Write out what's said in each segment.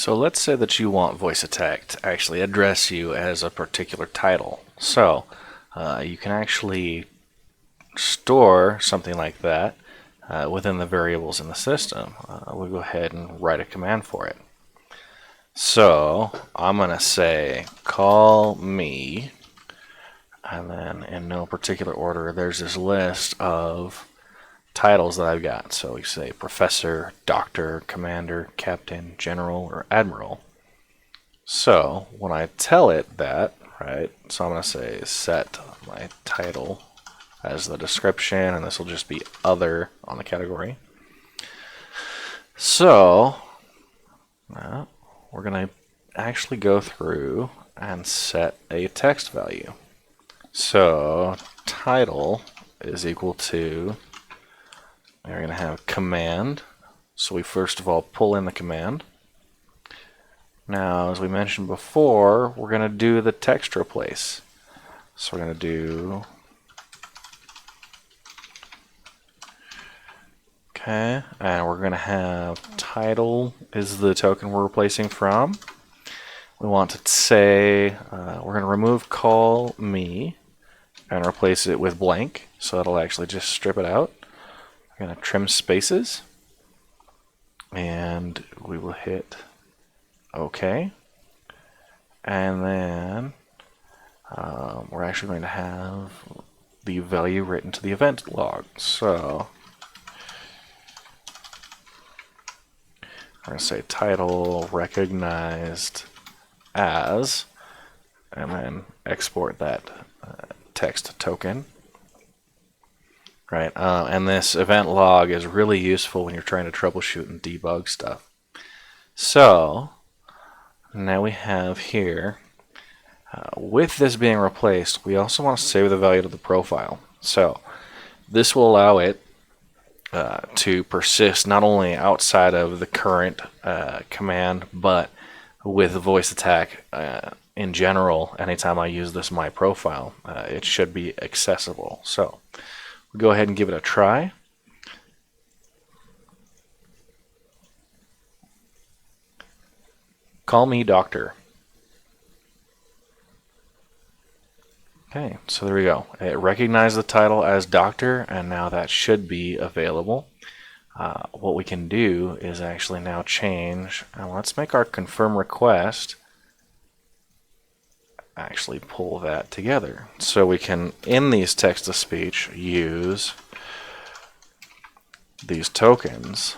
So let's say that you want VoiceAttack to actually address you as a particular title. So you can actually store something like that within the variables in the system. We'll go ahead and write a command for it. So I'm going to say call me, and then in no particular order there's this list of titles that I've got. So we say professor, doctor, commander, captain, general, or admiral. So when I tell it that, right, so I'm going to say set my title as the description, and this will just be other on the category. So we're going to actually go through and set a text value. So title is equal to, we're going to have command. So we first of all pull in the command. Now, as we mentioned before, we're going to do the text replace. So we're going to do, okay, and we're going to have title is the token we're replacing from. We want to say, we're going to remove call me and replace it with blank. So it'll actually just strip it out. We're going to trim spaces, and we will hit OK. And then we're actually going to have the value written to the event log. So we're going to say title recognized as, and then export that text token. Right, and this event log is really useful when you're trying to troubleshoot and debug stuff. So now we have here, with this being replaced, we also want to save the value to the profile. So this will allow it to persist not only outside of the current command, but with VoiceAttack in general. Anytime I use this my profile, it should be accessible. So we'll go ahead and give it a try. Call me doctor. Okay, so there we go. It recognized the title as doctor, and now that should be available. What we can do is actually now change, and let's make our confirm request actually pull that together. So we can, in these text-to-speech, use these tokens,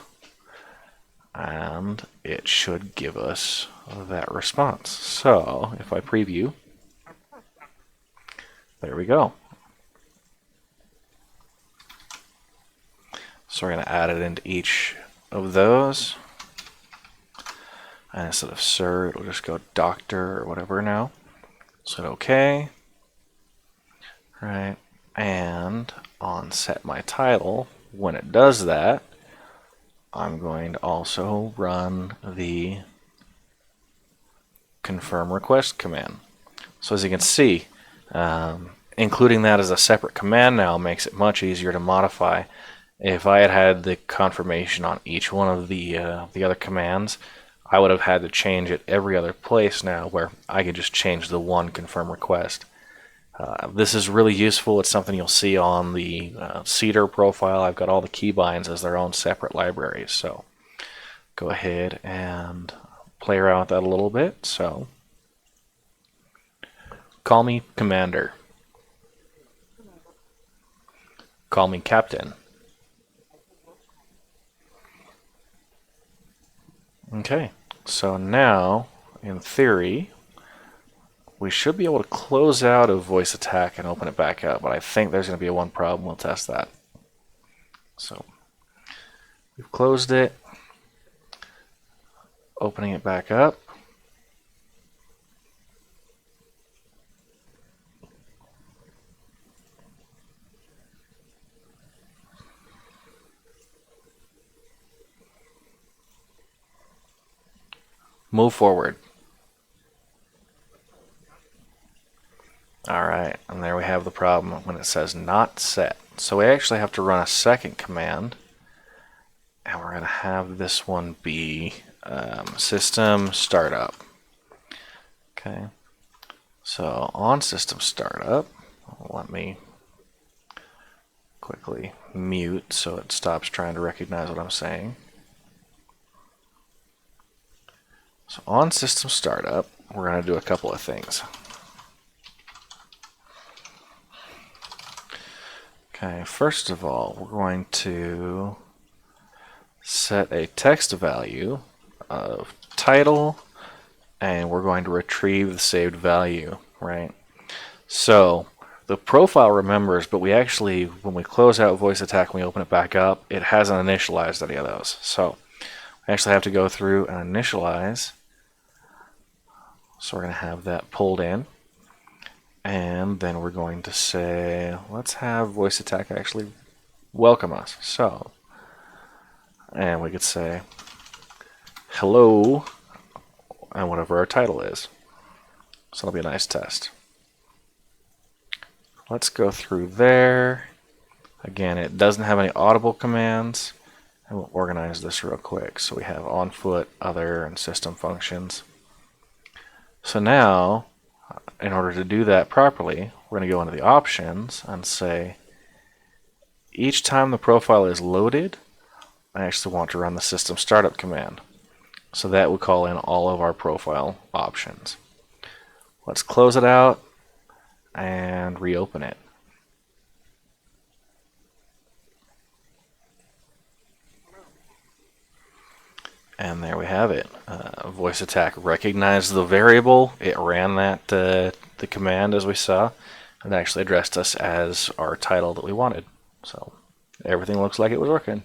and it should give us that response. So if I preview, there we go. So we're going to add it into each of those, and instead of sir, it'll just go doctor or whatever now. So hit OK. Right, and on set my title, when it does that, I'm going to also run the confirm request command. So as you can see, including that as a separate command now makes it much easier to modify. If I had had the confirmation on each one of the other commands, I would have had to change it every other place now, where I could just change the one confirm request. This is really useful. It's something you'll see on the Cedar profile. I've got all the keybinds as their own separate libraries. So go ahead and play around with that a little bit. So call me commander. Call me captain. Okay, so now, in theory, we should be able to close out of VoiceAttack and open it back up, but I think there's going to be one problem. We'll test that. So we've closed it, opening it back up. Move forward. Alright, and there we have the problem when it says not set. So we actually have to run a second command, and we're going to have this one be system startup. Okay, so on system startup, let me quickly mute so it stops trying to recognize what I'm saying. So on system startup, we're going to do a couple of things. Okay, first of all, we're going to set a text value of title, and we're going to retrieve the saved value, right? So the profile remembers, but we actually, when we close out VoiceAttack and we open it back up, it hasn't initialized any of those. So we actually have to go through and initialize. So we're going to have that pulled in. And then we're going to say, let's have VoiceAttack actually welcome us. So, and we could say, hello, and whatever our title is. So that'll be a nice test. Let's go through there. Again, it doesn't have any audible commands. And we'll organize this real quick. So we have on foot, other, and system functions. So now, in order to do that properly, we're going to go into the options and say, each time the profile is loaded, I actually want to run the system startup command. So that would call in all of our profile options. Let's close it out and reopen it. And there we have it. VoiceAttack recognized the variable. It ran that the command as we saw, and actually addressed us as our title that we wanted. So everything looks like it was working.